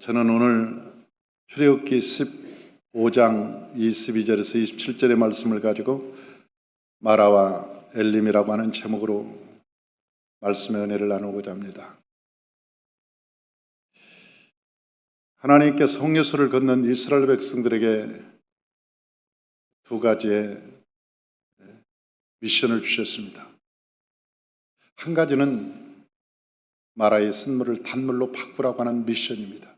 저는 오늘 출애굽기 15장 22절에서 27절의 말씀을 가지고 마라와 엘림이라고 하는 제목으로 말씀의 은혜를 나누고자 합니다. 하나님께서 홍해수를 건넌 이스라엘 백성들에게 두 가지의 미션을 주셨습니다. 한 가지는 마라의 쓴물을 단물로 바꾸라고 하는 미션입니다.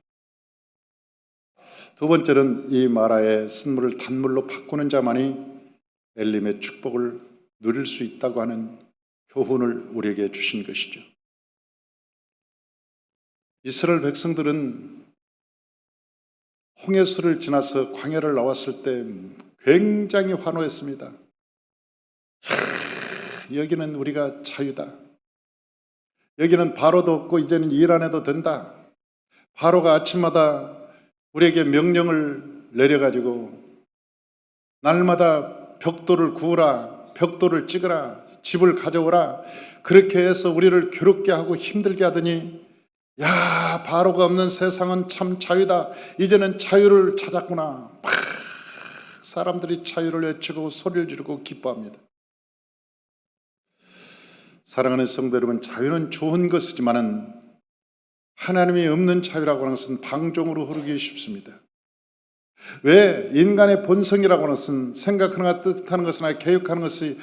두 번째는 이 마라의 쓴물을 단물로 바꾸는 자만이 엘림의 축복을 누릴 수 있다고 하는 교훈을 우리에게 주신 것이죠. 이스라엘 백성들은 홍해수를 지나서 광야를 나왔을 때 굉장히 환호했습니다. 여기는 우리가 자유다. 여기는 바로도 없고 이제는 일 안 해도 된다. 바로가 아침마다 우리에게 명령을 내려가지고 날마다 벽돌을 구우라, 벽돌을 찍으라, 집을 가져오라, 그렇게 해서 우리를 괴롭게 하고 힘들게 하더니 야, 바로가 없는 세상은 참 자유다. 이제는 자유를 찾았구나. 막 사람들이 자유를 외치고 소리를 지르고 기뻐합니다. 사랑하는 성도 여러분, 자유는 좋은 것이지만은 하나님이 없는 자유라고 하는 것은 방종으로 흐르기 쉽습니다. 왜? 인간의 본성이라고 하는 것은 생각하는 것, 뜻하는 것이나 계획하는 것이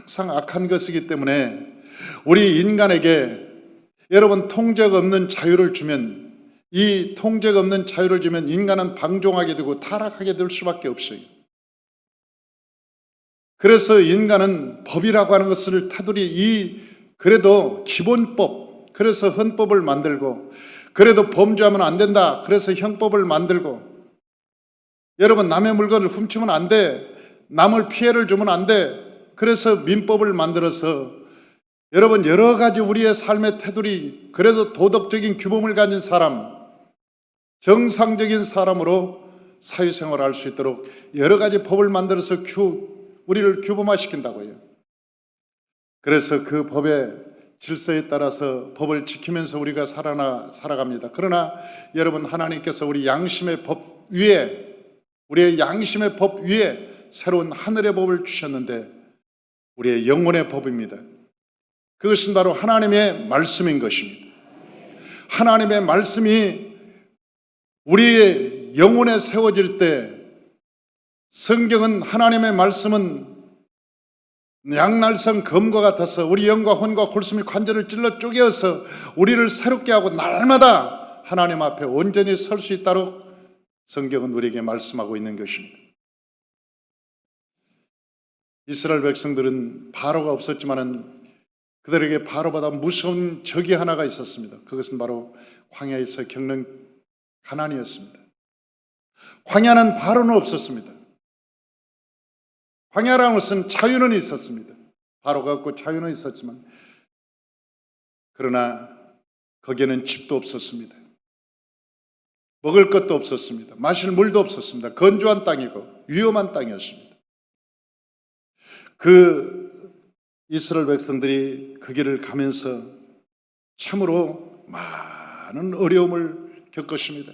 항상 악한 것이기 때문에 우리 인간에게 여러분 통제가 없는 자유를 주면, 이 통제가 없는 자유를 주면 인간은 방종하게 되고 타락하게 될 수밖에 없어요. 그래서 인간은 법이라고 하는 것을 타들이 그래도 기본법, 그래서 헌법을 만들고, 그래도 범죄하면 안 된다, 그래서 형법을 만들고, 여러분 남의 물건을 훔치면 안 돼, 남을 피해를 주면 안 돼, 그래서 민법을 만들어서 여러분 여러 가지 우리의 삶의 테두리, 그래도 도덕적인 규범을 가진 사람, 정상적인 사람으로 사회생활을 할 수 있도록 여러 가지 법을 만들어서 우리를 규범화시킨다고요. 그래서 그 법의 질서에 따라서 법을 지키면서 우리가 살아갑니다. 그러나 여러분, 하나님께서 우리 양심의 법 위에, 우리의 양심의 법 위에 새로운 하늘의 법을 주셨는데 우리의 영혼의 법입니다. 그것은 바로 하나님의 말씀인 것입니다. 하나님의 말씀이 우리의 영혼에 세워질 때, 성경은 하나님의 말씀은 양날성 검과 같아서 우리 영과 혼과 골수 및 관절을 찔러 쪼개어서 우리를 새롭게 하고 날마다 하나님 앞에 온전히 설 수 있도록 성경은 우리에게 말씀하고 있는 것입니다. 이스라엘 백성들은 바로가 없었지만은 그들에게 바로보다 무서운 적이 하나가 있었습니다. 그것은 바로 광야에서 겪는 가난이었습니다. 광야는 바로는 없었습니다. 광야라는 것은 자유는 있었습니다. 바로가 없고 자유는 있었지만, 그러나 거기에는 집도 없었습니다. 먹을 것도 없었습니다. 마실 물도 없었습니다. 건조한 땅이고 위험한 땅이었습니다. 그 이스라엘 백성들이 그 길을 가면서 참으로 많은 어려움을 겪었습니다.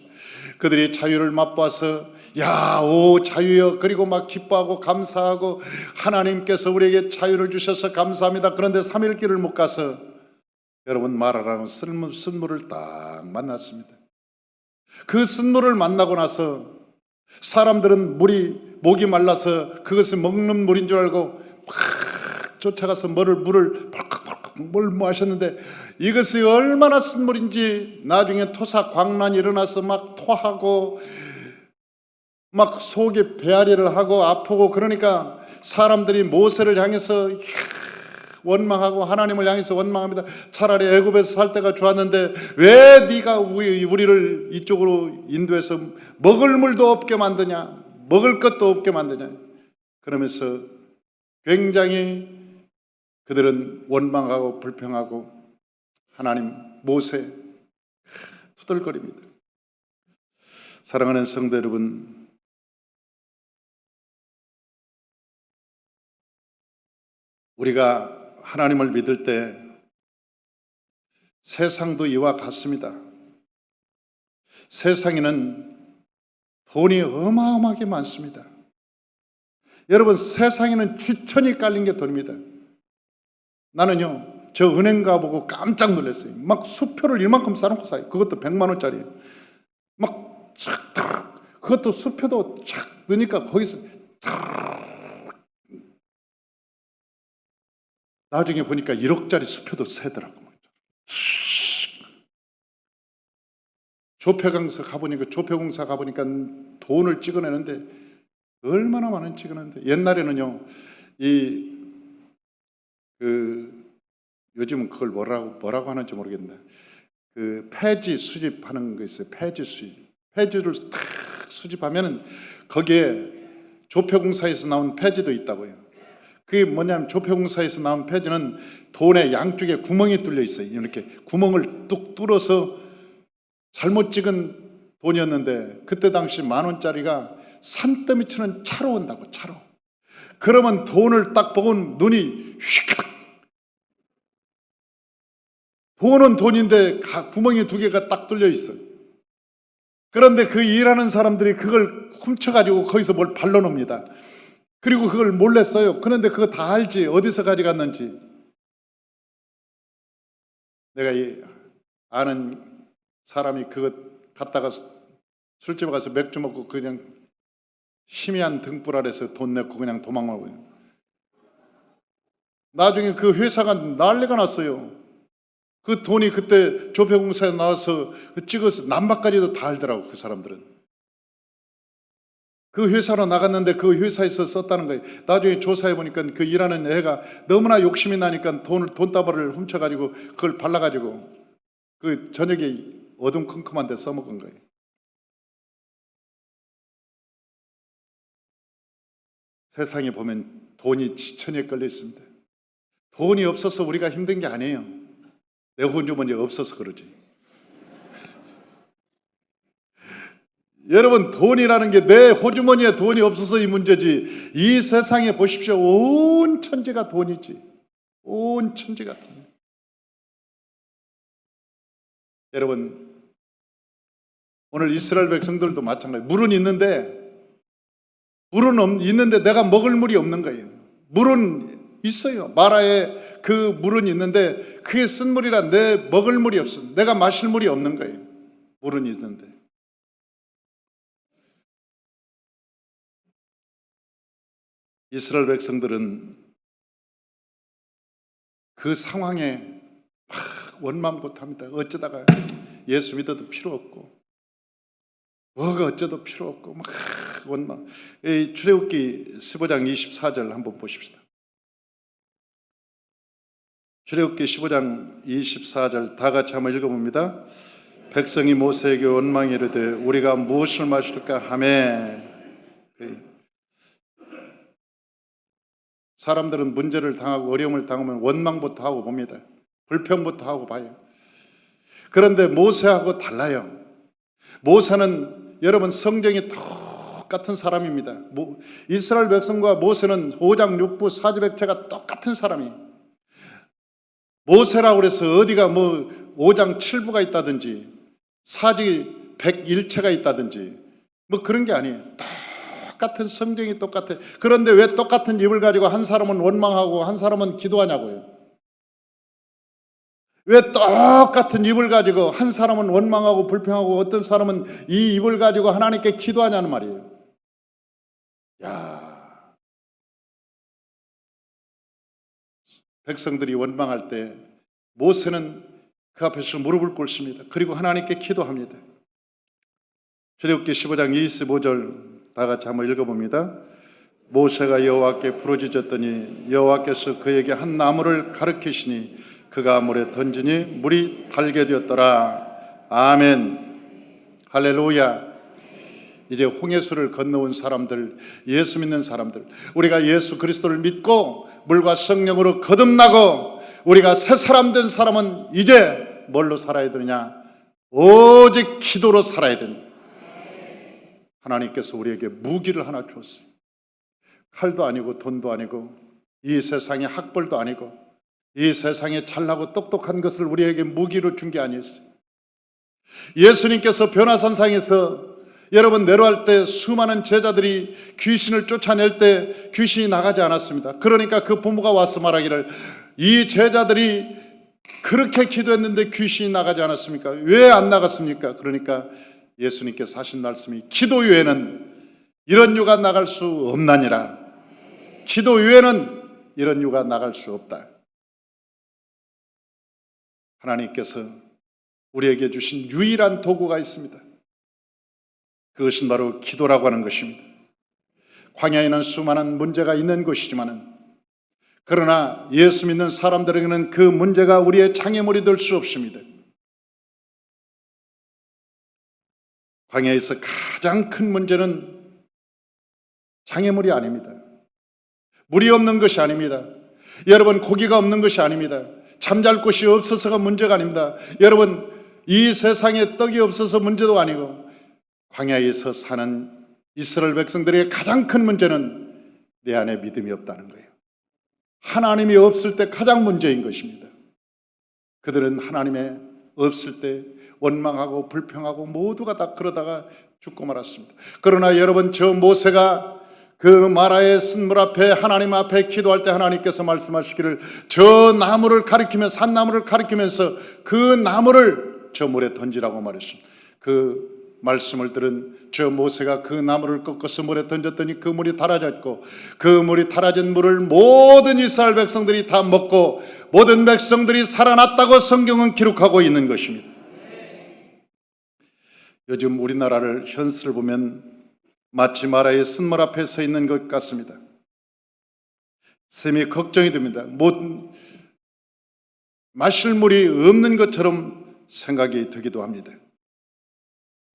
그들이 자유를 맛봐서 야, 오 자유여, 그리고 막 기뻐하고 감사하고 하나님께서 우리에게 자유를 주셔서 감사합니다. 그런데 3일 길을 못 가서 여러분 마라라는 쓴물을 딱 만났습니다. 그 쓴물을 만나고 나서 사람들은 목이 말라서 그것을 먹는 물인 줄 알고 막 쫓아가서 물을 펄컥펄컥 마셨는데 이것이 얼마나 쓴물인지 나중에 토사광란이 일어나서 막 토하고 막 속에 배앓이를 하고 아프고, 그러니까 사람들이 모세를 향해서 원망하고 하나님을 향해서 원망합니다. 차라리 애굽에서 살 때가 좋았는데 왜 네가 우리를 이쪽으로 인도해서 먹을 물도 없게 만드냐, 먹을 것도 없게 만드냐. 그러면서 굉장히 그들은 원망하고 불평하고 하나님, 모세 투덜거립니다. 사랑하는 성도 여러분, 우리가 하나님을 믿을 때 세상도 이와 같습니다. 세상에는 돈이 어마어마하게 많습니다. 여러분, 세상에는 지천이 깔린 게 돈입니다. 나는요, 저 은행 가보고 깜짝 놀랐어요. 막 수표를 이만큼 싸놓고 사요. 그것도 100만 원짜리. 막 착, 그것도 수표도 착 넣으니까 거기서 착. 나중에 보니까 1억짜리 수표도 세더라고. 조폐공사 가보니까 돈을 찍어내는데 얼마나 많은 찍어내는데, 옛날에는요, 요즘은 그걸 뭐라고 하는지 모르겠는데, 그 폐지 수집하는 거 있어요. 폐지 수집. 폐지를 탁 수집하면은 거기에 조폐공사에서 나온 폐지도 있다고요. 그게 뭐냐면, 조폐공사에서 나온 폐지는 돈의 양쪽에 구멍이 뚫려 있어요. 이렇게 구멍을 뚝 뚫어서 잘못 찍은 돈이었는데, 그때 당시 10,000원짜리가 산더미처럼 차로 온다고. 차로. 그러면 돈을 딱 보고 눈이 휙. 돈은 돈인데 구멍이 2개가 딱 뚫려 있어. 그런데 그 일하는 사람들이 그걸 훔쳐가지고 거기서 뭘 발라놉니다. 그리고 그걸 몰래 써요. 그런데 그거 다 알지. 어디서 가져갔는지. 내가 아는 사람이 그거 갖다가 술집에 가서 맥주 먹고 그냥 희미한 등불 아래서 돈 내고 그냥 도망가고요. 나중에 그 회사가 난리가 났어요. 그 돈이 그때 조폐공사에 나와서 찍어서 남바까지도 다 알더라고. 그 사람들은 그 회사로 나갔는데 그 회사에서 썼다는 거예요. 나중에 조사해 보니까 그 일하는 애가 너무나 욕심이 나니까 돈다발을 훔쳐가지고 그걸 발라가지고 그 저녁에 어둠컴컴한 데 써먹은 거예요. 세상에 보면 돈이 지천에 걸려 있습니다. 돈이 없어서 우리가 힘든 게 아니에요. 내 호주머니가 없어서 그러지. 여러분, 돈이라는 게 내 호주머니에 돈이 없어서 이 문제지. 이 세상에 보십시오. 온 천지가 돈이지. 온 천지가 돈. 여러분, 오늘 이스라엘 백성들도 마찬가지예요. 물은 있는데 내가 먹을 물이 없는 거예요. 물은 있어요. 마라에 그 물은 있는데 그게 쓴 물이라 내 먹을 물이 없어. 내가 마실 물이 없는 거예요. 물은 있는데. 이스라엘 백성들은 그 상황에 막 원망부터합니다. 어쩌다가 예수 믿어도 필요 없고 뭐가 어쩌도 필요 없고 막 원망. 출애굽기 15장 24절 한번 보십시다. 출애굽기 15장 24절 다 같이 한번 읽어봅니다. 백성이 모세에게 원망이 이르되 우리가 무엇을 마실까 하매. 사람들은 문제를 당하고 어려움을 당하면 원망부터 하고 봅니다. 불평부터 하고 봐요. 그런데 모세하고 달라요. 모세는 여러분 성경이 똑같은 사람입니다. 이스라엘 백성과 모세는 5장 6부 4지백체가 똑같은 사람이에요. 모세라고 그래서 어디가 5장 7부가 있다든지 사지 101체가 있다든지 그런 게 아니에요. 똑같은 성경이 똑같아요. 그런데 왜 똑같은 입을 가지고 한 사람은 원망하고 한 사람은 기도하냐고요. 왜 똑같은 입을 가지고 한 사람은 원망하고 불평하고 어떤 사람은 이 입을 가지고 하나님께 기도하냐는 말이에요. 야, 백성들이 원망할 때 모세는 그 앞에서 무릎을 꿇습니다. 그리고 하나님께 기도합니다. 출애굽기 15장 25절 다 같이 한번 읽어봅니다. 모세가 여호와께 부르짖었더니 여호와께서 그에게 한 나무를 가르치시니 그가 물에 던지니 물이 달게 되었더라. 아멘. 할렐루야. 이제 홍해수를 건너온 사람들, 예수 믿는 사람들, 우리가 예수 그리스도를 믿고 물과 성령으로 거듭나고 우리가 새 사람 된 사람은 이제 뭘로 살아야 되느냐? 오직 기도로 살아야 된다. 하나님께서 우리에게 무기를 하나 주었어요. 칼도 아니고 돈도 아니고 이 세상의 학벌도 아니고 이 세상에 잘나고 똑똑한 것을 우리에게 무기로 준 게 아니었어요. 예수님께서 변화산상에서 여러분 내려갈 때 수많은 제자들이 귀신을 쫓아낼 때 귀신이 나가지 않았습니다. 그러니까 그 부모가 와서 말하기를, 이 제자들이 그렇게 기도했는데 귀신이 나가지 않았습니까? 왜 안 나갔습니까? 그러니까 예수님께서 하신 말씀이, 기도 외에는 이런 유가 나갈 수 없나니라. 기도 외에는 이런 유가 나갈 수 없다. 하나님께서 우리에게 주신 유일한 도구가 있습니다. 그것은 바로 기도라고 하는 것입니다. 광야에는 수많은 문제가 있는 것이지만, 그러나 예수 믿는 사람들에게는 그 문제가 우리의 장애물이 될 수 없습니다. 광야에서 가장 큰 문제는 장애물이 아닙니다. 물이 없는 것이 아닙니다. 여러분, 고기가 없는 것이 아닙니다. 잠잘 곳이 없어서가 문제가 아닙니다. 여러분, 이 세상에 떡이 없어서 문제도 아니고, 광야에서 사는 이스라엘 백성들의 가장 큰 문제는 내 안에 믿음이 없다는 거예요. 하나님이 없을 때 가장 문제인 것입니다. 그들은 하나님이 없을 때 원망하고 불평하고 모두가 다 그러다가 죽고 말았습니다. 그러나 여러분, 저 모세가 그 마라의 쓴물 앞에 하나님 앞에 기도할 때 하나님께서 말씀하시기를, 저 나무를 가리키면서, 산나무를 가리키면서 그 나무를 저 물에 던지라고 말했습니다. 그 말씀을 들은 저 모세가 그 나무를 꺾어서 물에 던졌더니 그 물이 달아졌고, 그 물이 달아진 물을 모든 이스라엘 백성들이 다 먹고 모든 백성들이 살아났다고 성경은 기록하고 있는 것입니다. 요즘 우리나라를 현실을 보면 마치 마라의 쓴물 앞에 서 있는 것 같습니다. 쌤이 걱정이 됩니다. 마실 물이 없는 것처럼 생각이 되기도 합니다.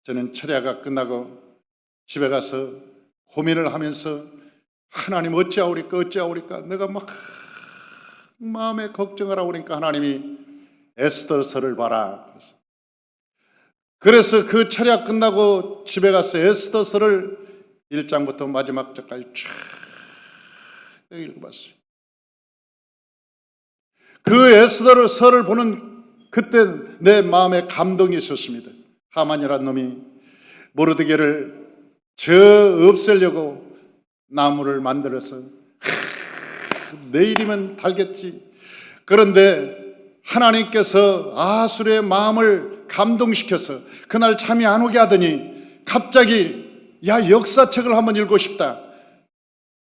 저는 철야가 끝나고 집에 가서 고민을 하면서, 하나님 어찌하오리까 내가 막 마음에 걱정을 하고 그러니까 하나님이 에스더서를 봐라. 그래서 그 철야 끝나고 집에 가서 에스더서를 1장부터 마지막 장까지 쫙 읽어봤어요. 그 에스더서를 보는 그때 내 마음에 감동이 있었습니다. 하만이라는 놈이 모르드게를 없애려고 나무를 만들어서 내일이면 달겠지. 그런데 하나님께서 아수르의 마음을 감동시켜서 그날 잠이 안 오게 하더니 갑자기, 야, 역사책을 한번 읽고 싶다.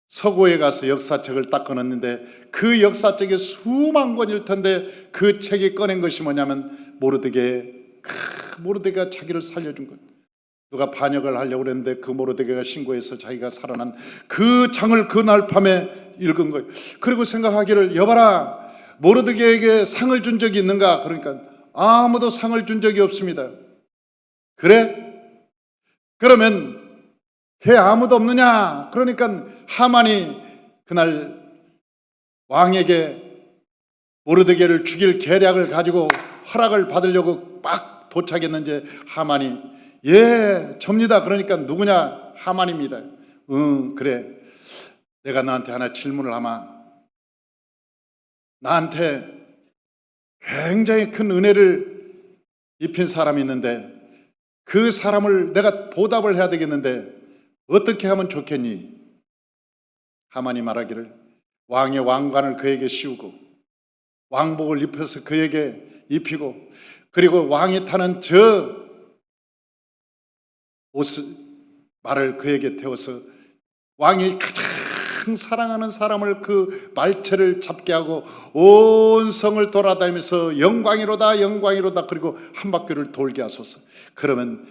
서고에 가서 역사책을 딱 꺼냈는데 그 역사책이 수만 권일 텐데 그 책이 꺼낸 것이 뭐냐면 모르드게가 자기를 살려준 것. 누가 반역을 하려고 그랬는데 그 모르드게가 신고해서 자기가 살아난 그 장을 그날 밤에 읽은 거예요. 그리고 생각하기를, 여봐라, 모르드게에게 상을 준 적이 있는가? 그러니까 아무도 상을 준 적이 없습니다. 그래? 그러면 걔 아무도 없느냐? 그러니까 하만이 그날 왕에게 모르드게를 죽일 계략을 가지고 허락을 받으려고 막 도착했는지 하만이, 예, 접니다. 그러니까 누구냐? 하만입니다. 그래. 내가 너한테 하나 질문을 하마. 나한테 굉장히 큰 은혜를 입힌 사람이 있는데 그 사람을 내가 보답을 해야 되겠는데 어떻게 하면 좋겠니? 하만이 말하기를, 왕의 왕관을 그에게 씌우고 왕복을 입혀서 그에게 입히고, 그리고 왕이 타는 저 말을 그에게 태워서 왕이 가장 사랑하는 사람을 그 말체를 잡게 하고 온 성을 돌아다니면서 영광이로다 영광이로다, 그리고 한 바퀴를 돌게 하소서. 그러면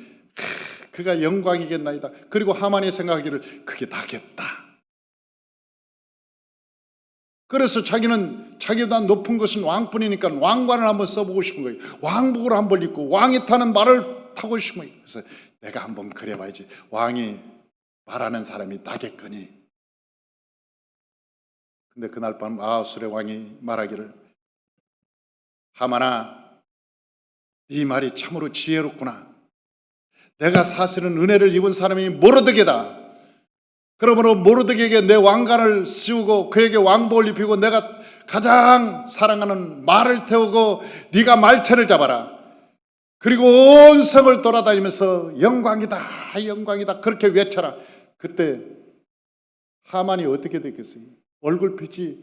그가 영광이겠나이다. 그리고 하만이 생각하기를, 그게 나겠다. 그래서 자기는 자기보다 높은 것은 왕뿐이니까 왕관을 한번 써보고 싶은 거예요. 왕복을 한번 입고 왕이 타는 말을 타고 싶은 거예요. 그래서 내가 한번 그래봐야지, 왕이 말하는 사람이 나겠거니. 근데 그날 밤 아수르의 왕이 말하기를, 하만아, 네 말이 참으로 지혜롭구나. 내가 사실은 은혜를 입은 사람이 모르드게다. 그러므로 모르드게에게 내 왕관을 씌우고 그에게 왕복을 입히고 내가 가장 사랑하는 말을 태우고 네가 말체를 잡아라. 그리고 온 성을 돌아다니면서 영광이다, 영광이다 그렇게 외쳐라. 그때 하만이 어떻게 됐겠어요? 얼굴빛이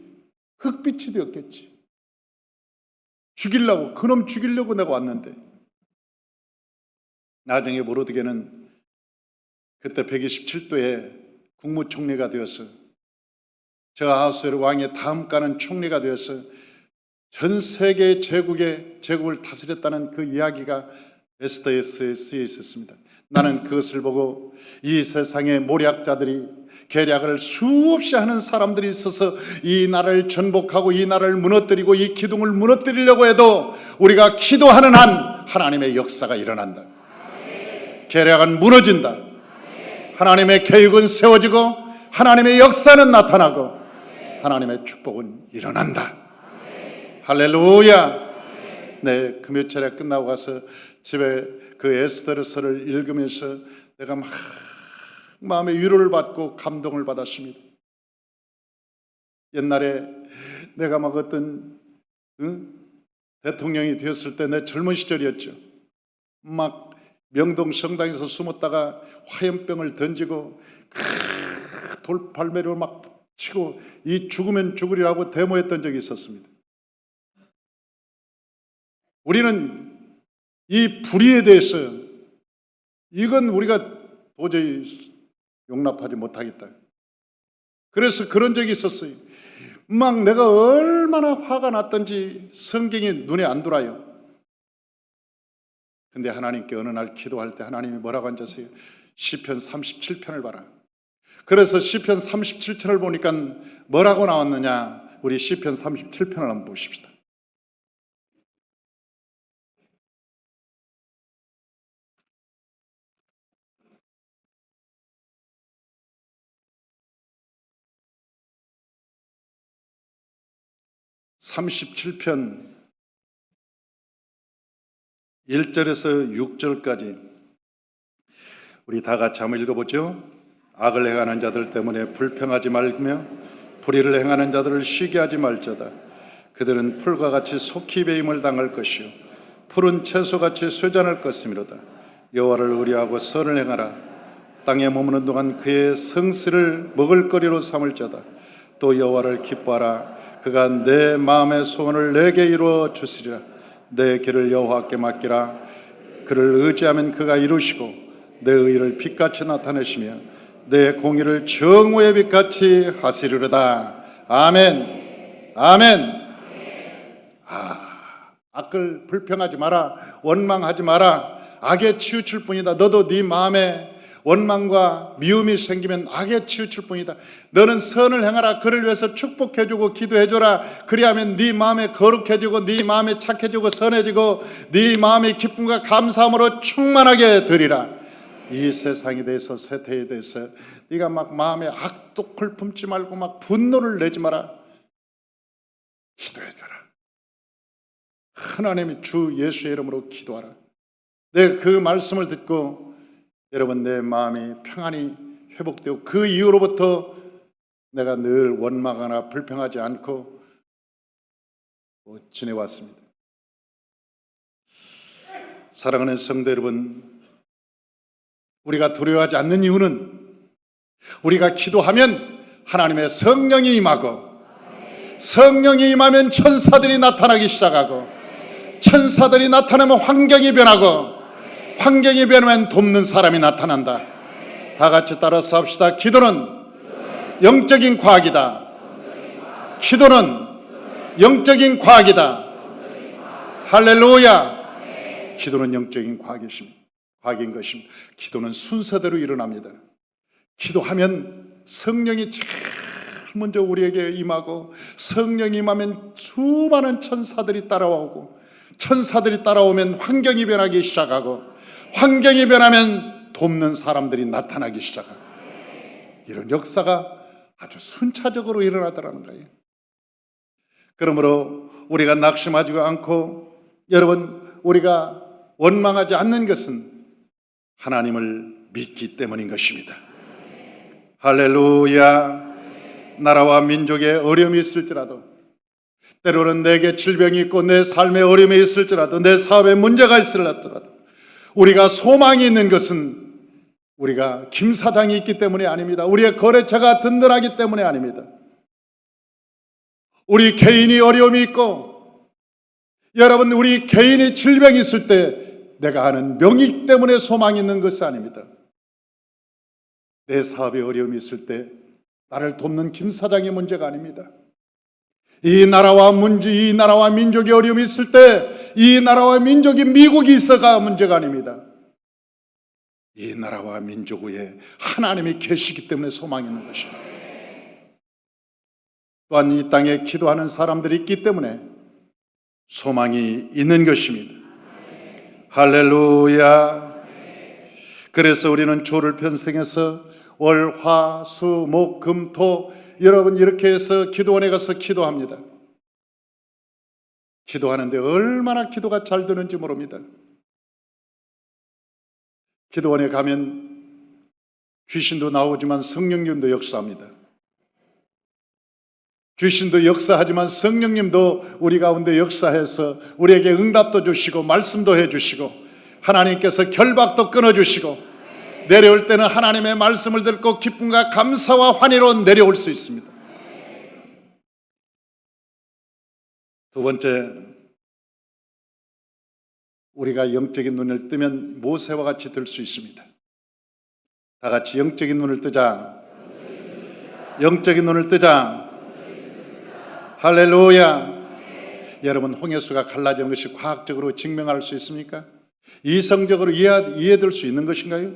흑빛이 되었겠지. 죽이려고, 그놈 죽이려고 내가 왔는데. 나중에 모르드게는 그때 127도에 국무총리가 되어서 저 아하수에르 왕의 다음 가는 총리가 되어서 전 세계 제국을 다스렸다는 그 이야기가 에스더에 쓰여 있었습니다. 나는 그것을 보고 이 세상의 모략자들이, 계략을 수없이 하는 사람들이 있어서 이 나라를 전복하고 이 나라를 무너뜨리고 이 기둥을 무너뜨리려고 해도 우리가 기도하는 한 하나님의 역사가 일어난다. 계략은 무너진다. 하나님의 계획은 세워지고 하나님의 역사는 나타나고 하나님의 축복은 일어난다. 할렐루야. 네, 금요철에 끝나고 가서 집에 그 에스더서를 읽으면서 내가 막 마음의 위로를 받고 감동을 받았습니다. 옛날에 내가 막 어떤 대통령이 되었을 때 내 젊은 시절이었죠. 막 명동 성당에서 숨었다가 화염병을 던지고 돌팔매로 막 치고 이 죽으면 죽으리라고 데모했던 적이 있었습니다. 우리는 이 불의에 대해서 이건 우리가 도저히 용납하지 못하겠다. 그래서 그런 적이 있었어요. 막 내가 얼마나 화가 났던지 성경이 눈에 안 들어와요. 근데 하나님께 어느 날 기도할 때 하나님이 뭐라고 앉으세요? 시편 37편을 봐라. 그래서 시편 37편을 보니까 뭐라고 나왔느냐? 우리 시편 37편을 한번 보십시다. (37편) 1절에서 6절까지 우리 다 같이 한번 읽어보죠. 악을 행하는 자들 때문에 불평하지 말며 불의를 행하는 자들을 쉬게 하지 말자다. 그들은 풀과 같이 속히 배임을 당할 것이요 푸른 채소같이 쇠잔할 것이미로다. 여호와를 의뢰하고 선을 행하라. 땅에 머무는 동안 그의 성실을 먹을거리로 삼을 자다. 또 여호와를 기뻐하라. 그가 내 마음의 소원을 내게 이루어 주시리라. 내 길을 여호와께 맡기라. 그를 의지하면 그가 이루시고 내 의를 빛같이 나타내시며 내 공의를 정오의 빛같이 하시리로다. 아멘. 아멘. 악을 불평하지 마라. 원망하지 마라. 악에 치우칠 뿐이다. 너도 네 마음에 원망과 미움이 생기면 악에 치우칠 뿐이다. 너는 선을 행하라. 그를 위해서 축복해주고 기도해줘라. 그리하면 네 마음에 거룩해지고 네 마음에 착해지고 선해지고 네 마음이 기쁨과 감사함으로 충만하게 되리라. 이 세상에 대해서, 세태에 대해서 네가 막 마음에 악독을 품지 말고 막 분노를 내지 마라. 기도해줘라. 하나님의 주 예수의 이름으로 기도하라. 내가 그 말씀을 듣고 여러분 내 마음이 평안히 회복되고 그 이후로부터 내가 늘 원망하거나 불평하지 않고 지내왔습니다. 사랑하는 성도 여러분, 우리가 두려워하지 않는 이유는 우리가 기도하면 하나님의 성령이 임하고 성령이 임하면 천사들이 나타나기 시작하고 천사들이 나타나면 환경이 변하고 환경이 변하면 돕는 사람이 나타난다. 다 같이 따라서 합시다. 기도는 영적인 과학이다. 기도는 영적인 과학이다. 할렐루야. 기도는 영적인 과학인 것입니다. 기도는 순서대로 일어납니다. 기도하면 성령이 제일 먼저 우리에게 임하고 성령이 임하면 수많은 천사들이 따라오고 천사들이 따라오면 환경이 변하기 시작하고 환경이 변하면 돕는 사람들이 나타나기 시작하고 이런 역사가 아주 순차적으로 일어나더라는 거예요. 그러므로 우리가 낙심하지 않고 여러분 우리가 원망하지 않는 것은 하나님을 믿기 때문인 것입니다. 할렐루야. 나라와 민족에 어려움이 있을지라도 때로는 내게 질병이 있고 내 삶에 어려움이 있을지라도, 내 사업에 문제가 있을지라도 우리가 소망이 있는 것은 우리가 김 사장이 있기 때문이 아닙니다. 우리의 거래처가 든든하기 때문이 아닙니다. 우리 개인이 어려움이 있고, 여러분, 우리 개인이 질병이 있을 때 내가 아는 명의 때문에 소망이 있는 것이 아닙니다. 내 사업에 어려움이 있을 때 나를 돕는 김 사장의 문제가 아닙니다. 이 나라와 민족이 어려움이 있을 때 이 나라와 민족이 미국이 있어가 문제가 아닙니다. 이 나라와 민족 위에 하나님이 계시기 때문에 소망이 있는 것입니다. 또한 이 땅에 기도하는 사람들이 있기 때문에 소망이 있는 것입니다. 할렐루야. 그래서 우리는 조를 편성해서 월, 화, 수, 목, 금, 토, 여러분 이렇게 해서 기도원에 가서 기도합니다. 기도하는데 얼마나 기도가 잘 되는지 모릅니다. 기도원에 가면 귀신도 나오지만 성령님도 역사합니다. 귀신도 역사하지만 성령님도 우리 가운데 역사해서 우리에게 응답도 주시고 말씀도 해주시고 하나님께서 결박도 끊어주시고 내려올 때는 하나님의 말씀을 듣고 기쁨과 감사와 환희로 내려올 수 있습니다. 두 번째, 우리가 영적인 눈을 뜨면 모세와 같이 될 수 있습니다. 다 같이 영적인 눈을 뜨자. 영적인 눈을 뜨자. 할렐루야. 여러분, 홍해수가 갈라지는 것이 과학적으로 증명할 수 있습니까? 이성적으로 이해될 수 있는 것인가요?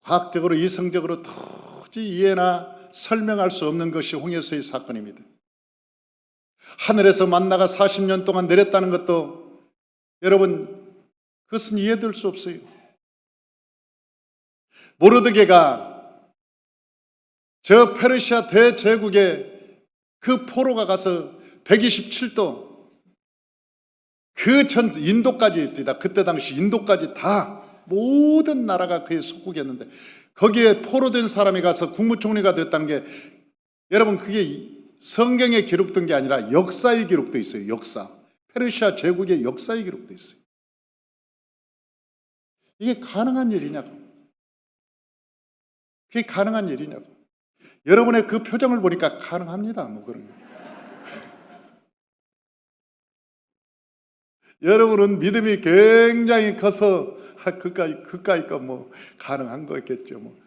과학적으로 이성적으로 도저히 이해나 설명할 수 없는 것이 홍해수의 사건입니다. 하늘에서 만나가 40년 동안 내렸다는 것도 여러분 그것은 이해될 수 없어요. 모르드게가 저 페르시아 대제국에 그 포로가 가서 127도 그 전 인도까지 그때 당시 인도까지 다 모든 나라가 그의 속국이었는데 거기에 포로된 사람이 가서 국무총리가 됐다는 게 여러분 그게 성경에 기록된 게 아니라 역사에 기록되어 있어요. 역사. 페르시아 제국의 역사에 기록되어 있어요. 이게 가능한 일이냐고. 그게 가능한 일이냐고. 여러분의 그 표정을 보니까 가능합니다. 뭐 그런 거. 여러분은 믿음이 굉장히 커서 그까이 거 뭐 가능한 거겠죠. 뭐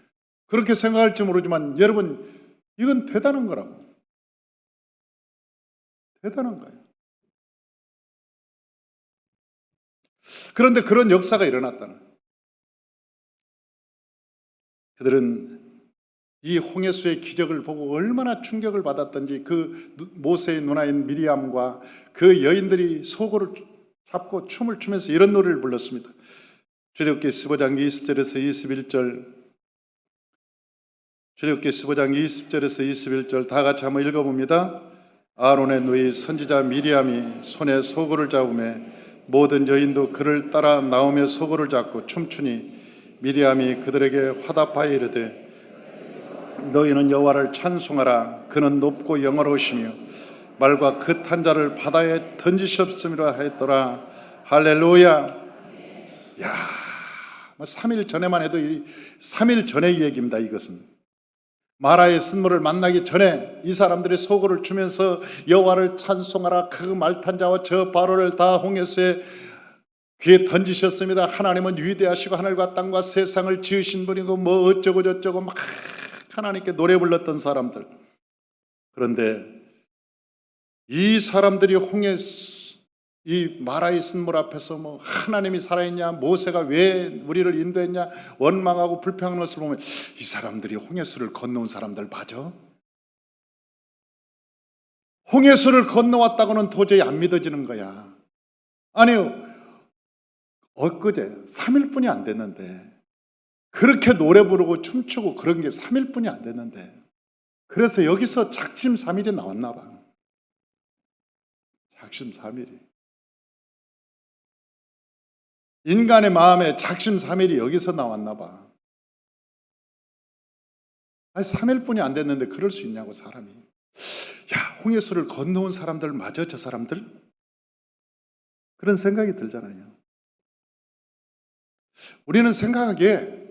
그렇게 생각할지 모르지만 여러분 이건 대단한 거라고. 대단한 거예요. 그런데 그런 역사가 일어났다는 거예요. 그들은 이 홍해수의 기적을 보고 얼마나 충격을 받았던지 그 모세의 누나인 미리암과 그 여인들이 소고를 잡고 춤을 추면서 이런 노래를 불렀습니다. 출애굽기 15장 20절에서 21절, 출애굽기 15장 20절에서 21절 다 같이 한번 읽어봅니다. 아론의 누이 선지자 미리암이 손에 소고를 잡으며 모든 여인도 그를 따라 나오며 소고를 잡고 춤추니 미리암이 그들에게 화답하여 이르되 너희는 여호와를 찬송하라. 그는 높고 영화로우시며 말과 그 탄자를 바다에 던지셨음이라 했더라. 할렐루야. 야, 3일 전에만 해도 3일 전의 얘기입니다. 이것은 마라의 쓴물을 만나기 전에 이 사람들이 소고를 추면서 여호와를 찬송하라. 그 말탄자와 저 바로를 다 홍해수에 귀에 던지셨습니다. 하나님은 위대하시고 하늘과 땅과 세상을 지으신 분이고 뭐 어쩌고 저쩌고 막 하나님께 노래 불렀던 사람들. 그런데 이 사람들이 이 마라의 쓴물 앞에서 뭐 하나님이 살아있냐, 모세가 왜 우리를 인도했냐 원망하고 불평하는 것을 보면 이 사람들이 홍해수를 건너온 사람들 맞아? 홍해수를 건너왔다고는 도저히 안 믿어지는 거야. 아니요, 엊그제 3일뿐이 안 됐는데 그렇게 노래 부르고 춤추고 그런 게 3일뿐이 안 됐는데 그래서 여기서 작심삼일이 나왔나 봐. 작심삼일이. 인간의 마음에 작심삼일이 여기서 나왔나 봐. 아니 3일뿐이 안 됐는데 그럴 수 있냐고 사람이. 야, 홍해수를 건너온 사람들 맞아, 저 사람들? 그런 생각이 들잖아요. 우리는 생각하기에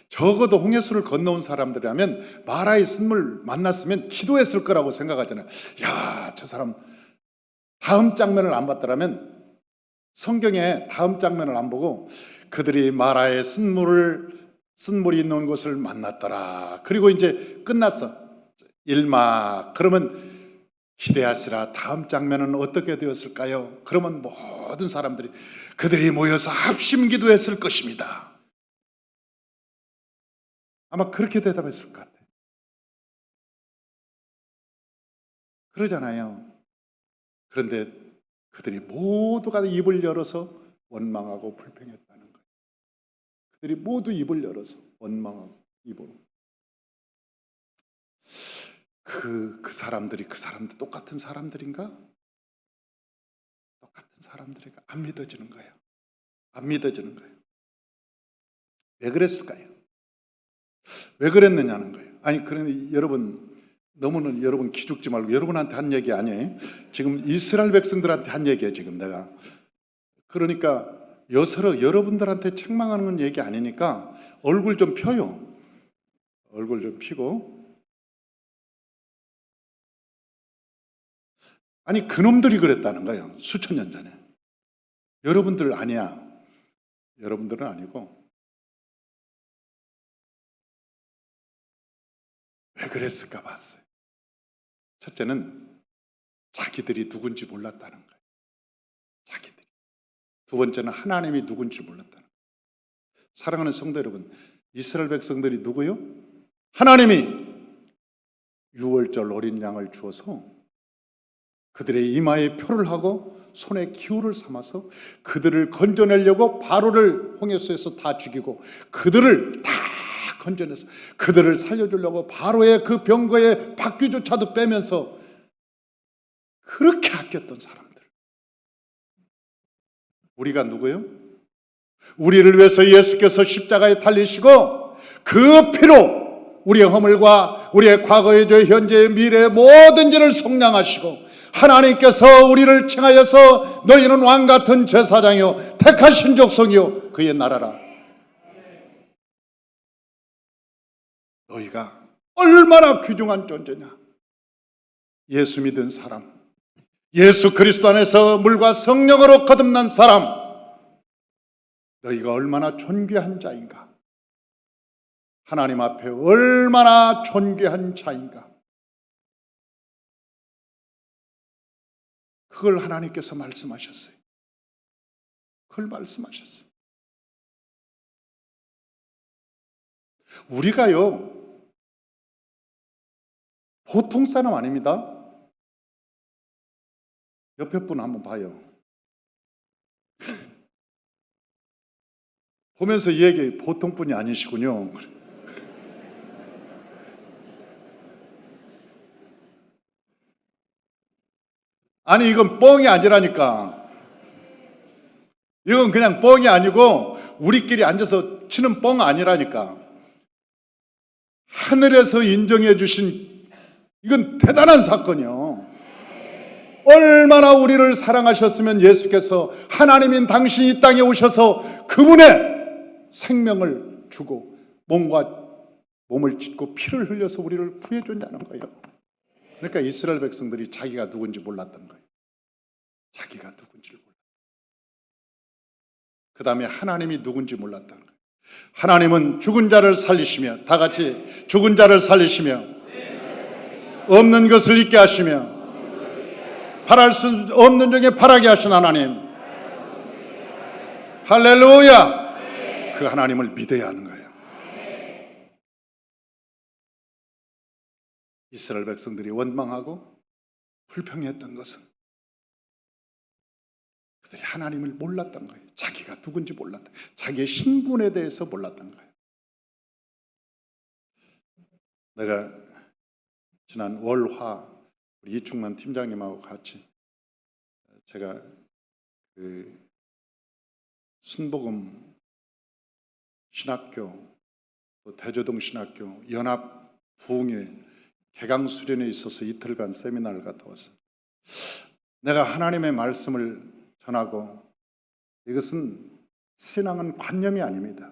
적어도 홍해수를 건너온 사람들이라면 마라의 쓴물 만났으면 기도했을 거라고 생각하잖아요. 야, 저 사람 다음 장면을 안 봤더라면, 성경에 다음 장면을 안 보고 그들이 마라의 쓴물이 있는 곳을 만났더라. 그리고 이제 끝났어. 1막. 그러면 기대하시라. 다음 장면은 어떻게 되었을까요? 그러면 모든 사람들이 그들이 모여서 합심 기도했을 것입니다. 아마 그렇게 대답했을 것 같아요. 그러잖아요. 그런데 그들이 모두가 입을 열어서 원망하고 불평했다는 거예요. 그들이 모두 입을 열어서 원망하고 입으로. 그 사람들 똑같은 사람들인가? 똑같은 사람들인가? 안 믿어지는 거예요. 안 믿어지는 거예요. 왜 그랬을까요? 왜 그랬느냐는 거예요. 아니, 그러니 여러분 기죽지 말고, 여러분한테 한 얘기 아니에요. 지금 이스라엘 백성들한테 한 얘기예요, 지금 내가. 그러니까 여서로 여러분들한테 책망하는 얘기 아니니까 얼굴 좀 펴요. 얼굴 좀 피고. 아니, 그놈들이 그랬다는 거예요. 수천 년 전에. 여러분들 아니야. 여러분들은 아니고. 왜 그랬을까 봤어요. 첫째는 자기들이 누군지 몰랐다는 거예요. 자기들이. 두 번째는 하나님이 누군지 몰랐다는 거예요. 사랑하는 성도 여러분, 이스라엘 백성들이 누구요? 하나님이 유월절 어린 양을 주어서 그들의 이마에 표를 하고 손에 기호를 삼아서 그들을 건져내려고 바로를 홍해수에서 다 죽이고 그들을 다 건져내서 그들을 살려주려고 바로의 그 병거의 바퀴조차도 빼면서 그렇게 아꼈던 사람들. 우리가 누구요? 우리를 위해서 예수께서 십자가에 달리시고 그 피로 우리의 허물과 우리의 과거의 죄, 현재의 미래의 모든 죄를 속량하시고 하나님께서 우리를 칭하여서 너희는 왕같은 제사장이요 택하신 족속이요 그의 나라라. 너희가 얼마나 귀중한 존재냐. 예수 믿은 사람, 예수 그리스도 안에서 물과 성령으로 거듭난 사람, 너희가 얼마나 존귀한 자인가. 하나님 앞에 얼마나 존귀한 자인가. 그걸 하나님께서 말씀하셨어요. 그걸 말씀하셨어요. 우리가요, 보통 사람 아닙니다. 옆에 분 한번 봐요. 보면서 이 얘기, 보통 분이 아니시군요. 아니, 이건 뻥이 아니라니까. 이건 그냥 뻥이 아니고 우리끼리 앉아서 치는 뻥 아니라니까. 하늘에서 인정해 주신, 이건 대단한 사건이요. 얼마나 우리를 사랑하셨으면 예수께서 하나님인 당신이 이 땅에 오셔서 그분의 생명을 주고 몸을 찢고 피를 흘려서 우리를 구해줬냐는 거예요. 그러니까 이스라엘 백성들이 자기가 누군지 몰랐던 거예요. 자기가 누군지를 몰랐던 거예요. 그 다음에 하나님이 누군지 몰랐다는 거예요. 하나님은 죽은 자를 살리시며, 다 같이 죽은 자를 살리시며 없는 것을 있게 하시며 바랄 수 없는 중에 바라게 하신 하나님. 할렐루야. 그 하나님을 믿어야 하는 거예요. 이스라엘 백성들이 원망하고 불평했던 것은 그들이 하나님을 몰랐던 거예요. 자기가 누군지 몰랐다. 자기의 신분에 대해서 몰랐던 거예요. 내가 지난 월화 우리 이충만 팀장님하고 같이 제가 그 순복음 신학교 또 대조동 신학교 연합 부흥회 개강 수련회에 있어서 이틀간 세미나를 갔다 왔어요. 내가 하나님의 말씀을 전하고, 이것은 신앙은 관념이 아닙니다.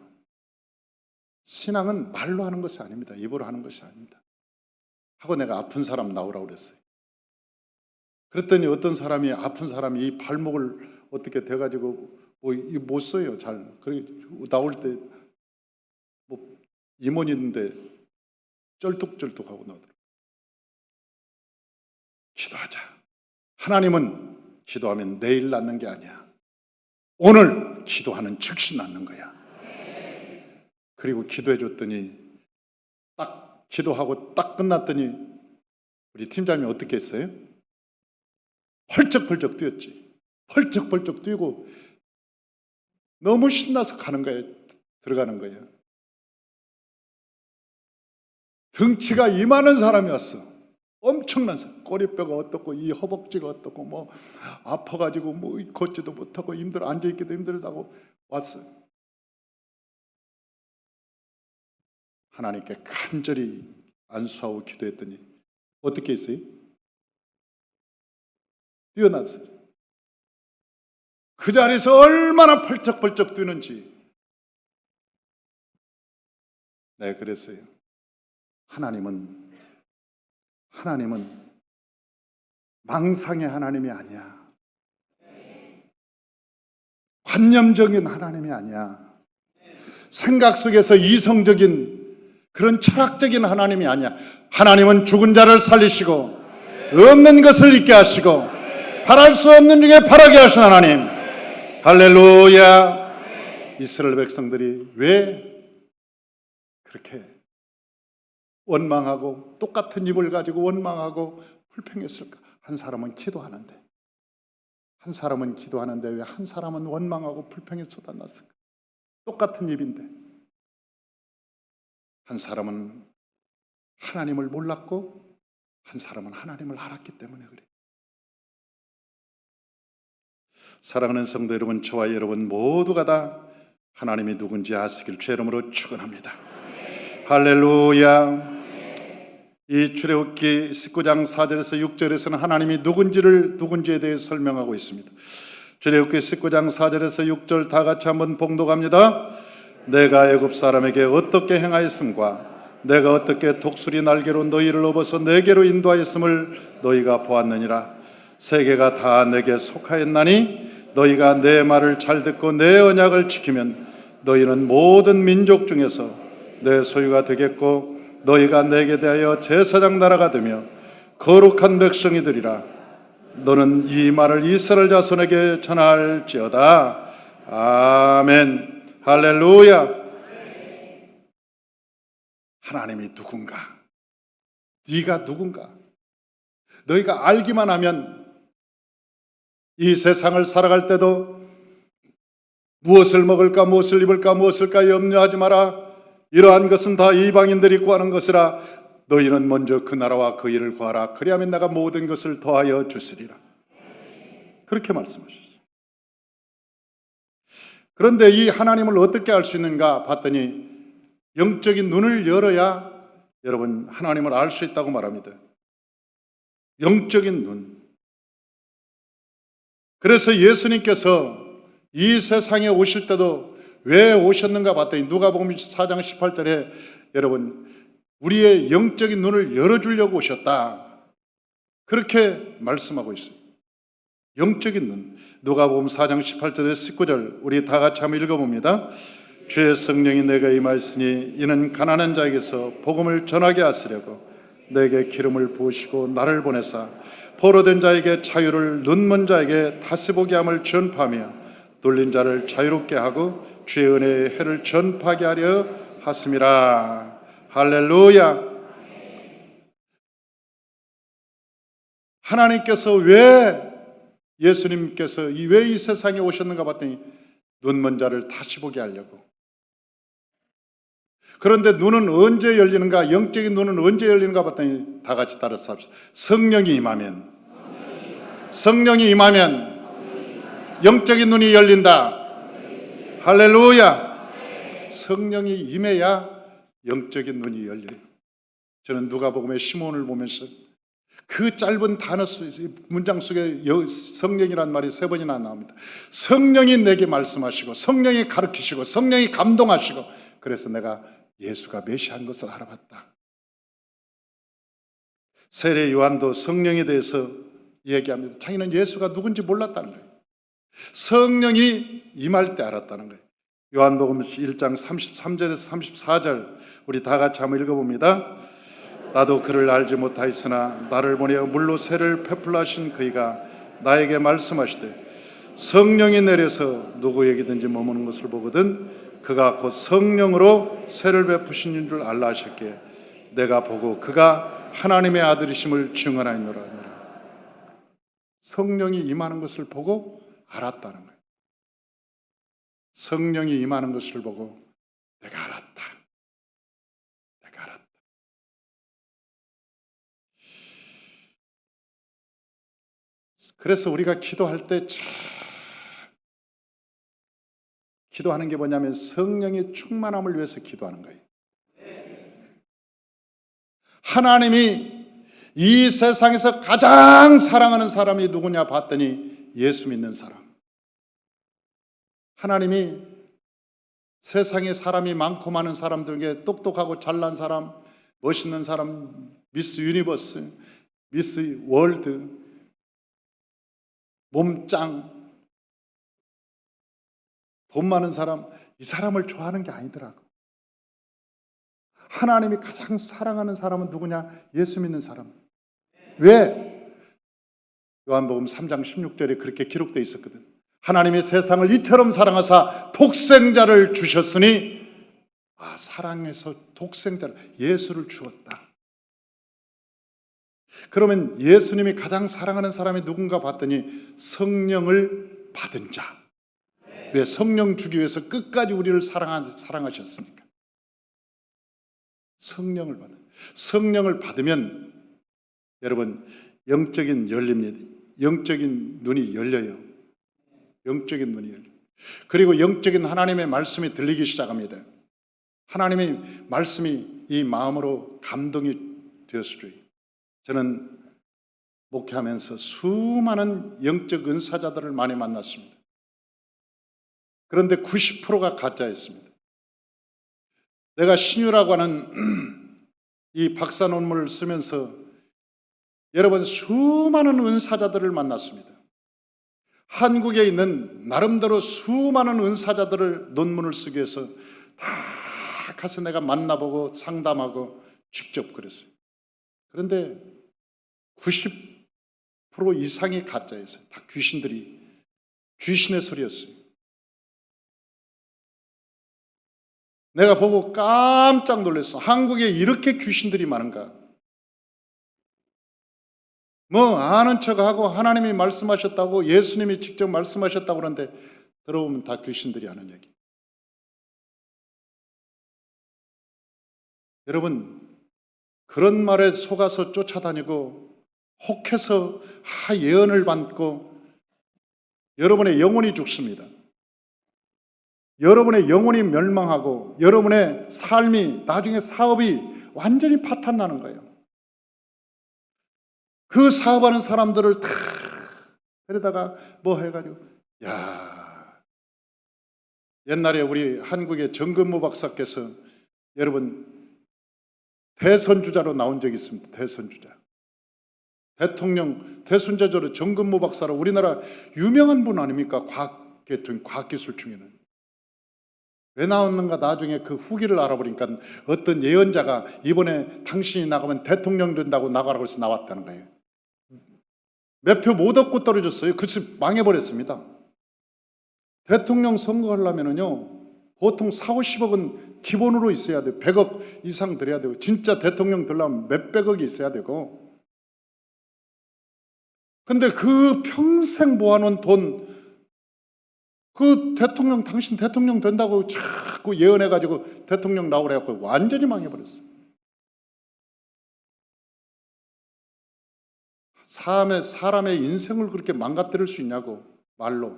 신앙은 말로 하는 것이 아닙니다. 입으로 하는 것이 아닙니다. 하고 내가 아픈 사람 나오라고 그랬어요. 그랬더니 어떤 사람이, 아픈 사람이 이 발목을 어떻게 돼가지고 못 써요 잘. 그래 나올 때 뭐 임원인데 쩔뚝쩔뚝하고 나오더라고요. 기도하자. 하나님은 기도하면 내일 낫는 게 아니야. 오늘 기도하는 즉시 낫는 거야. 그리고 기도해 줬더니 딱 기도하고 딱 끝났더니 우리 팀장님이 어떻게 했어요? 펄쩍펄쩍 뛰었지. 펄쩍펄쩍 뛰고 너무 신나서 가는 거예요. 들어가는 거예요. 등치가 이만한 사람이 왔어. 엄청난 사람. 꼬리뼈가 어떻고 이 허벅지가 어떻고 뭐 아파가지고 뭐 걷지도 못하고 힘들어, 앉아있기도 힘들다고 왔어. 하나님께 간절히 안수하고 기도했더니 어떻게 했어요? 뛰어났어요. 그 자리에서 얼마나 펄쩍펄쩍 뛰는지. 네, 그랬어요. 하나님은 망상의 하나님이 아니야. 관념적인 하나님이 아니야. 생각 속에서 이성적인 그런 철학적인 하나님이 아니야. 하나님은 죽은 자를 살리시고 없는 것을 있게 하시고 바랄 수 없는 중에 바라게 하신 하나님. 할렐루야. 이스라엘 백성들이 왜 그렇게 원망하고 똑같은 입을 가지고 원망하고 불평했을까? 한 사람은 기도하는데 왜 한 사람은 원망하고 불평이 쏟아났을까? 똑같은 입인데 한 사람은 하나님을 몰랐고 한 사람은 하나님을 알았기 때문에 그래. 사랑하는 성도 여러분, 저와 여러분 모두가 다 하나님이 누군지 아시길 주의 이름으로 축원합니다. 할렐루야. 이 출애굽기 19장 4절에서 6절에서는 하나님이 누군지에 대해 설명하고 있습니다. 출애굽기 19장 4절에서 6절 다 같이 한번 봉독합니다. 내가 애굽 사람에게 어떻게 행하였음과 내가 어떻게 독수리 날개로 너희를 업어서 내게로 인도하였음을 너희가 보았느니라. 세계가 다 내게 속하였나니 너희가 내 말을 잘 듣고 내 언약을 지키면 너희는 모든 민족 중에서 내 소유가 되겠고 너희가 내게 대하여 제사장 나라가 되며 거룩한 백성이 되리라. 너는 이 말을 이스라엘 자손에게 전할지어다. 아멘. 할렐루야. 하나님이 누군가? 네가 누군가? 너희가 알기만 하면 이 세상을 살아갈 때도 무엇을 먹을까, 무엇을 입을까, 무엇을까 염려하지 마라. 이러한 것은 다 이방인들이 구하는 것이라. 너희는 먼저 그 나라와 그 일을 구하라. 그리하면 내가 모든 것을 더하여 주시리라. 그렇게 말씀하셨어요. 그런데 이 하나님을 어떻게 알 수 있는가 봤더니 영적인 눈을 열어야 여러분 하나님을 알 수 있다고 말합니다. 영적인 눈. 그래서 예수님께서 이 세상에 오실 때도 왜 오셨는가 봤더니 누가복음 4장 18절에 여러분 우리의 영적인 눈을 열어주려고 오셨다. 그렇게 말씀하고 있어요. 영적인 눈. 누가복음 4장 18절에서 19절 우리 다 같이 한번 읽어봅니다. 주의 성령이 내게 임하였으니 이는 가난한 자에게서 복음을 전하게 하시려고 내게 기름을 부으시고 나를 보내사 포로된 자에게 자유를, 눈먼 자에게 다시 보게 함을 전파하며 눌린 자를 자유롭게 하고 주의 은혜의 해를 전파하게 하려 하심이라. 할렐루야. 하나님께서 왜 예수님께서 왜 이 세상에 오셨는가 봤더니 눈먼 자를 다시 보게 하려고. 그런데 눈은 언제 열리는가? 영적인 눈은 언제 열리는가 봤더니 다 같이 따라서 합시다. 성령이 임하면 영적인 눈이 열린다. 할렐루야. 성령이 임해야 영적인 눈이 열려요. 저는 누가복음의 시몬을 보면서 그 짧은 단어 문장 속에 성령이란 말이 3번이나 나옵니다. 성령이 내게 말씀하시고 성령이 가르치시고 성령이 감동하시고 그래서 내가 예수가 메시아인 것을 알아봤다. 세례 요한도 성령에 대해서 얘기합니다. 자기는 예수가 누군지 몰랐다는 거예요. 성령이 임할 때 알았다는 거예요. 요한복음 1장 33절에서 34절 우리 다 같이 한번 읽어봅니다. 나도 그를 알지 못하였으나 나를 보내어 물로 세를 베풀라 하신 그이가 나에게 말씀하시되 성령이 내려서 누구에게든지 머무는 것을 보거든 그가 곧 성령으로 세를 베푸신 줄 알라 하셨기에 내가 보고 그가 하나님의 아들이심을 증언하였노라. 성령이 임하는 것을 보고 알았다는 거예요. 성령이 임하는 것을 보고 내가 알았다. 내가 알았다. 그래서 우리가 기도할 때 기도하는 게 뭐냐면 성령의 충만함을 위해서 기도하는 거예요. 하나님이 이 세상에서 가장 사랑하는 사람이 누구냐 봤더니 예수 믿는 사람. 하나님이 세상에 사람이 많고 많은 사람들 중에 똑똑하고 잘난 사람, 멋있는 사람, 미스 유니버스, 미스 월드, 몸짱, 돈 많은 사람, 이 사람을 좋아하는 게 아니더라고. 하나님이 가장 사랑하는 사람은 누구냐? 예수 믿는 사람. 왜? 요한복음 3장 16절에 그렇게 기록되어 있었거든. 하나님이 세상을 이처럼 사랑하사 독생자를 주셨으니 사랑해서 독생자를 예수를 주었다. 그러면 예수님이 가장 사랑하는 사람이 누군가 봤더니 성령을 받은 자. 왜? 성령 주기 위해서 끝까지 우리를 사랑하셨으니까. 성령을 받으면 여러분 영적인 열립니다. 영적인 눈이 열려요. 영적인 눈이 열려요. 그리고 영적인 하나님의 말씀이 들리기 시작합니다. 하나님의 말씀이 이 마음으로 감동이 되었어요. 저는 목회하면서 수많은 영적 은사자들을 많이 만났습니다. 그런데 90%가 가짜였습니다. 내가 신유라고 하는 이 박사 논문을 쓰면서 여러분 수많은 은사자들을 만났습니다. 한국에 있는 나름대로 수많은 은사자들을 논문을 쓰기 위해서 다 가서 내가 만나보고 상담하고 직접 그랬어요. 그런데 90% 이상이 가짜였어요. 다 귀신의 소리였어요. 내가 보고 깜짝 놀랐어. 한국에 이렇게 귀신들이 많은가? 아는 척하고 하나님이 말씀하셨다고 예수님이 직접 말씀하셨다고 그러는데 들어보면 다 귀신들이 하는 얘기. 여러분 그런 말에 속아서 쫓아다니고 혹해서 예언을 받고 여러분의 영혼이 죽습니다. 여러분의 영혼이 멸망하고 여러분의 삶이 나중에 사업이 완전히 파탄나는 거예요. 그 사업하는 사람들을 다 데려다가 해가지고 옛날에 우리 한국의 정근모 박사께서 여러분 대선주자로 나온 적이 있습니다. 대선주자. 대통령 대선주자로 정근모 박사로 우리나라 유명한 분 아닙니까? 과학기술 중에는. 왜 나왔는가 나중에 그 후기를 알아보니까 어떤 예언자가 이번에 당신이 나가면 대통령 된다고 나가라고 해서 나왔다는 거예요. 몇 표 못 얻고 떨어졌어요. 그래서 망해버렸습니다. 대통령 선거하려면요 보통 4,50억은 기본으로 있어야 돼요. 100억 이상 드려야 되고 진짜 대통령 되려면 몇백억이 있어야 되고 근데 그 평생 모아놓은 돈 그 대통령 당신 대통령 된다고 자꾸 예언해가지고 대통령 나오라 해갖고 완전히 망해버렸어요. 사람의 인생을 그렇게 망가뜨릴 수 있냐고 말로.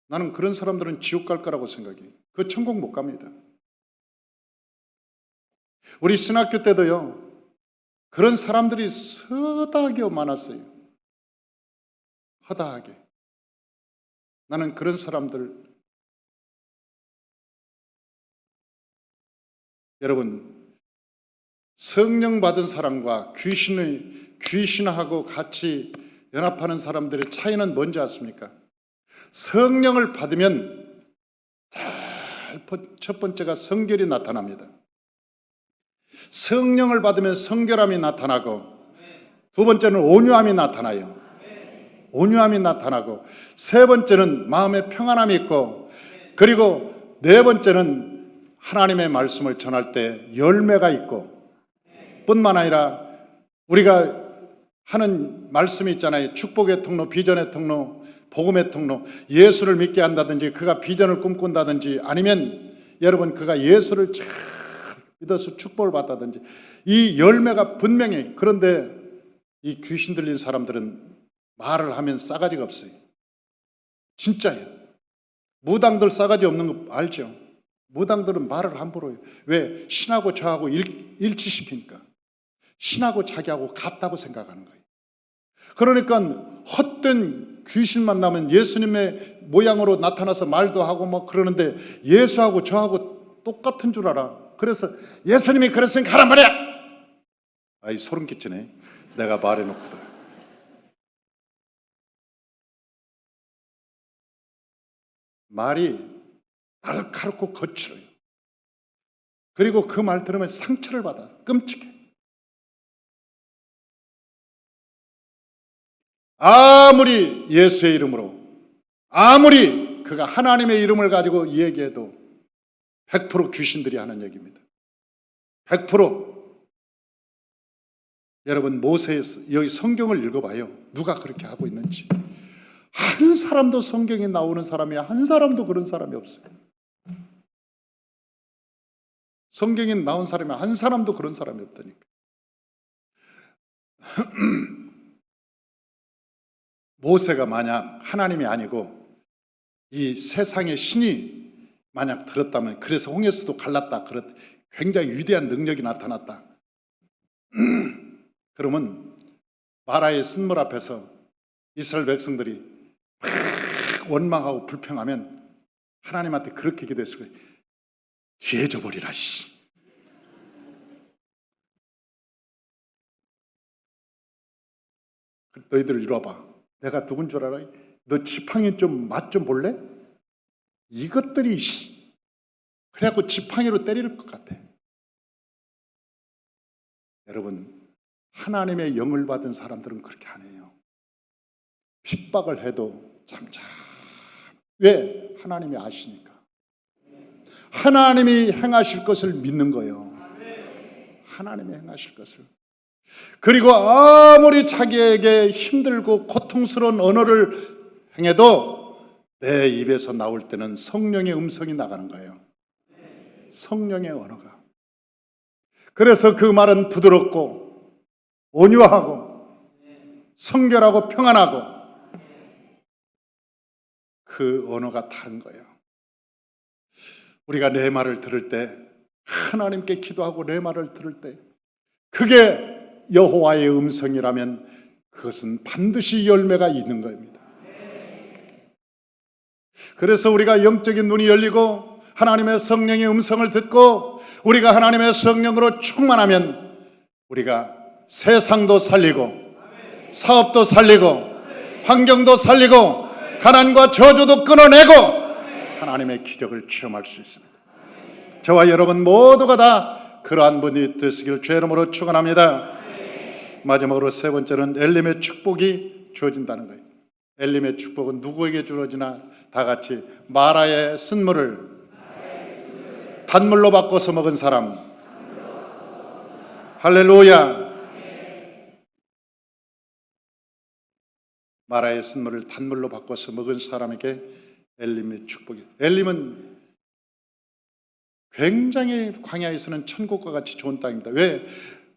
나는 그런 사람들은 지옥 갈 거라고 생각해. 그 천국 못 갑니다. 우리 신학교 때도요, 그런 사람들이 서다하게 많았어요. 허다하게. 나는 그런 사람들, 여러분, 성령 받은 사람과 귀신하고 같이 연합하는 사람들의 차이는 뭔지 아십니까? 성령을 받으면 첫 번째가 성결이 나타납니다. 성령을 받으면 성결함이 나타나고, 두 번째는 온유함이 나타나요. 온유함이 나타나고, 세 번째는 마음의 평안함이 있고, 그리고 네 번째는 하나님의 말씀을 전할 때 열매가 있고, 뿐만 아니라 우리가 하는 말씀이 있잖아요. 축복의 통로, 비전의 통로, 복음의 통로. 예수를 믿게 한다든지, 그가 비전을 꿈꾼다든지, 아니면 여러분 그가 예수를 잘 믿어서 축복을 받다든지, 이 열매가 분명히. 그런데 이 귀신 들린 사람들은 말을 하면 싸가지가 없어요. 진짜예요. 무당들 싸가지 없는 거 알죠? 무당들은 말을 함부로 해요. 왜? 신하고 저하고 일치시키니까. 신하고 자기하고 같다고 생각하는 거예요. 그러니까 헛된 귀신 만나면 예수님의 모양으로 나타나서 말도 하고 뭐 그러는데, 예수하고 저하고 똑같은 줄 알아. 그래서 예수님이 그랬으니까 하란 말이야. 아이, 소름 끼치네, 내가 말해놓고도. 말이 날카롭고 거칠어요. 그리고 그 말 들으면 상처를 받아. 끔찍해. 아무리 예수의 이름으로, 아무리 그가 하나님의 이름을 가지고 얘기해도 100% 귀신들이 하는 얘기입니다. 100%. 여러분, 여기 성경을 읽어봐요. 누가 그렇게 하고 있는지. 한 사람도 성경에 나오는 사람이 한 사람도 그런 사람이 없어요. 성경에 나온 사람이 한 사람도 그런 사람이 없다니까. 모세가 만약 하나님이 아니고 이 세상의 신이 만약 들었다면, 그래서 홍해수도 갈랐다, 굉장히 위대한 능력이 나타났다. 그러면 마라의 쓴물 앞에서 이스라엘 백성들이 막 원망하고 불평하면 하나님한테 그렇게 기도했을 거예요. 뒤에져 버리라, 씨. 너희들 이리 와봐. 내가 누군 줄 알아? 너 지팡이 좀 맛 좀 볼래? 이것들이, 씨. 그래갖고 지팡이로 때릴 것 같아. 여러분, 하나님의 영을 받은 사람들은 그렇게 안 해요. 핍박을 해도 잠잠. 왜? 하나님이 아시니까. 하나님이 행하실 것을 믿는 거예요. 하나님이 행하실 것을. 그리고 아무리 자기에게 힘들고 고통스러운 언어를 행해도 내 입에서 나올 때는 성령의 음성이 나가는 거예요. 성령의 언어가. 그래서 그 말은 부드럽고 온유하고 성결하고 평안하고, 그 언어가 다른 거예요. 우리가 내 말을 들을 때, 하나님께 기도하고 내 말을 들을 때, 그게 여호와의 음성이라면 그것은 반드시 열매가 있는 겁니다. 그래서 우리가 영적인 눈이 열리고 하나님의 성령의 음성을 듣고 우리가 하나님의 성령으로 충만하면 우리가 세상도 살리고 사업도 살리고 환경도 살리고 가난과 저주도 끊어내고 하나님의 기적을 체험할 수 있습니다. 저와 여러분 모두가 다 그러한 분이 되시길 주의 이름으로 축원합니다. 마지막으로 세 번째는 엘림의 축복이 주어진다는 거예요. 엘림의 축복은 누구에게 주어지나? 다 같이. 마라의 쓴물을 단물로 바꿔서 먹은 사람. 할렐루야. 마라의 쓴물을 단물로 바꿔서 먹은 사람에게 엘림의 축복이. 엘림은 굉장히 광야에서는 천국과 같이 좋은 땅입니다. 왜?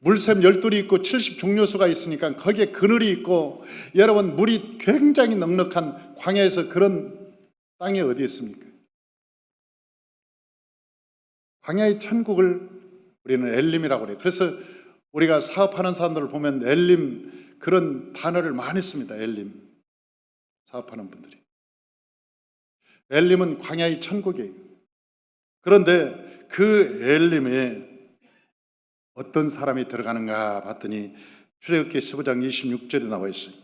물샘 12이 있고 70종려수가 있으니까 거기에 그늘이 있고, 여러분 물이 굉장히 넉넉한 광야에서 그런 땅이 어디 있습니까? 광야의 천국을 우리는 엘림이라고 그래요. 그래서 우리가 사업하는 사람들을 보면 엘림 그런 단어를 많이 씁니다. 엘림. 사업하는 분들이. 엘림은 광야의 천국이에요. 그런데 그 엘림에 어떤 사람이 들어가는가 봤더니 출애굽기 15장 26절에 나와 있어요.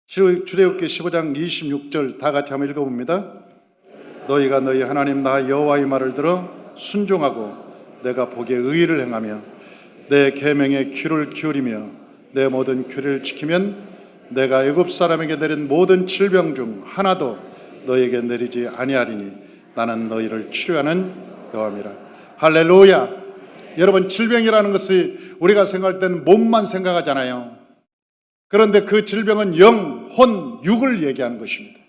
출애굽기 15장 26절 다 같이 한번 읽어봅니다. 너희가 너희 하나님 나 여호와의 말을 들어 순종하고 내가 보기에 의를 행하며 내 계명에 귀를 기울이며 내 모든 규례를 지키면 내가 애굽 사람에게 내린 모든 질병 중 하나도 너희에게 내리지 아니하리니 나는 너희를 치료하는 여호와니라. 할렐루야. 여러분, 질병이라는 것이 우리가 생각할 때는 몸만 생각하잖아요. 그런데 그 질병은 영, 혼, 육을 얘기하는 것입니다.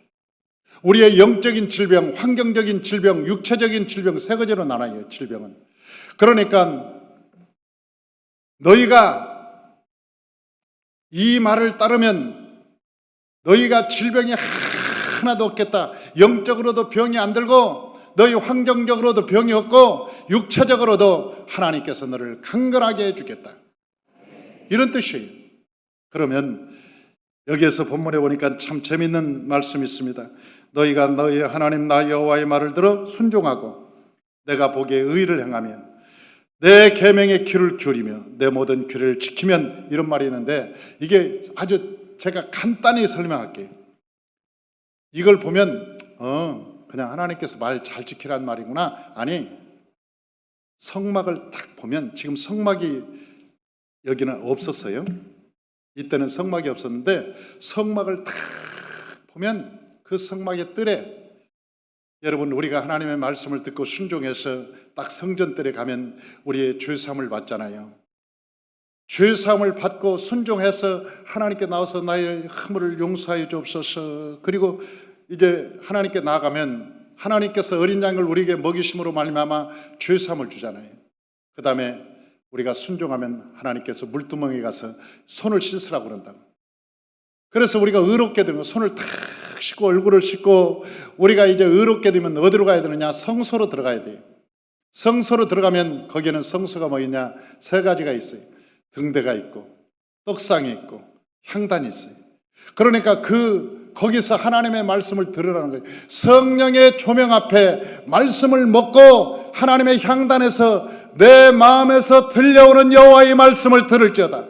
우리의 영적인 질병, 환경적인 질병, 육체적인 질병 세 가지로 나눠요. 질병은. 그러니까 너희가 이 말을 따르면 너희가 질병이 하나도 없겠다. 영적으로도 병이 안 들고 너희 환경적으로도 병이 없고 육체적으로도 하나님께서 너를 강건하게 해주겠다. 이런 뜻이에요. 그러면 여기에서 본문에 보니까 참 재밌는 말씀이 있습니다. 너희가 너희 하나님 나 여호와의 말을 들어 순종하고 내가 보기에 의를 행하며 내 계명에 귀를 기울이며 내 모든 규례를 지키면, 이런 말이 있는데 이게 아주 제가 간단히 설명할게요. 이걸 보면 그냥 하나님께서 말 잘 지키라는 말이구나. 아니, 성막을 딱 보면, 지금 성막이 여기는 없었어요. 이때는 성막이 없었는데 성막을 딱 보면 그 성막의 뜰에, 여러분 우리가 하나님의 말씀을 듣고 순종해서 딱 성전뜰에 가면 우리의 죄사함을 받잖아요. 죄사함을 받고 순종해서 하나님께 나와서 나의 허물을 용서하여 주옵소서. 그리고 이제 하나님께 나아가면 하나님께서 어린 양을 우리에게 먹이심으로 말미암아 죄사함을 주잖아요. 그 다음에 우리가 순종하면 하나님께서 물두멍에 가서 손을 씻으라고 그런다고. 그래서 우리가 의롭게 되면 손을 탁 씻고 얼굴을 씻고, 우리가 이제 의롭게 되면 어디로 가야 되느냐? 성소로 들어가야 돼요. 성소로 들어가면 거기는 성소가 뭐냐? 세 가지가 있어요. 등대가 있고 떡상이 있고 향단이 있어요. 그러니까 거기서 하나님의 말씀을 들으라는 거예요. 성령의 조명 앞에 말씀을 먹고 하나님의 향단에서 내 마음에서 들려오는 여호와의 말씀을 들을지어다.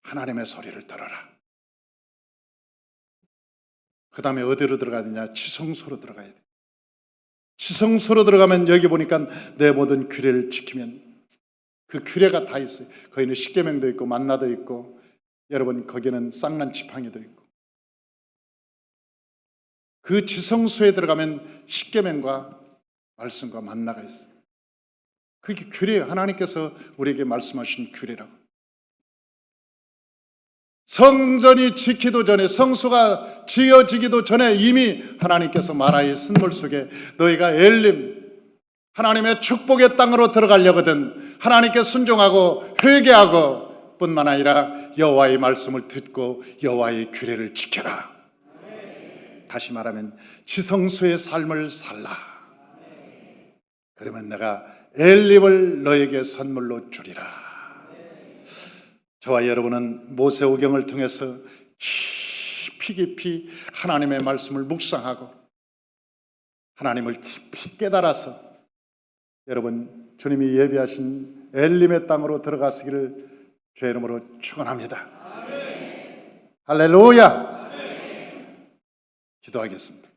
하나님의 소리를 들어라. 그 다음에 어디로 들어가야 되냐? 지성소로 들어가야 돼. 지성소로 들어가면 여기 보니까 내 모든 규례를 지키면, 그 규례가 다 있어요. 거기는 십계명도 있고 만나도 있고, 여러분 거기는 쌍난 지팡이도 있고. 그 지성소에 들어가면 십계명과 말씀과 만나가 있어요. 그게 규례예요. 하나님께서 우리에게 말씀하신 규례라고. 성전이 지키도 전에, 성소가 지어지기도 전에 이미 하나님께서 마라의 쓴물 속에 너희가 엘림, 하나님의 축복의 땅으로 들어가려거든 하나님께 순종하고 회개하고 뿐만 아니라 여호와의 말씀을 듣고 여호와의 규례를 지켜라. 다시 말하면 지성소의 삶을 살라. 그러면 내가 엘림을 너에게 선물로 주리라. 저와 여러분은 모세오경을 통해서 깊이 하나님의 말씀을 묵상하고 하나님을 깊이 깨달아서 여러분 주님이 예비하신 엘림의 땅으로 들어가시기를 주의 이름으로 축원합니다. 할렐루야. 기도하겠습니다.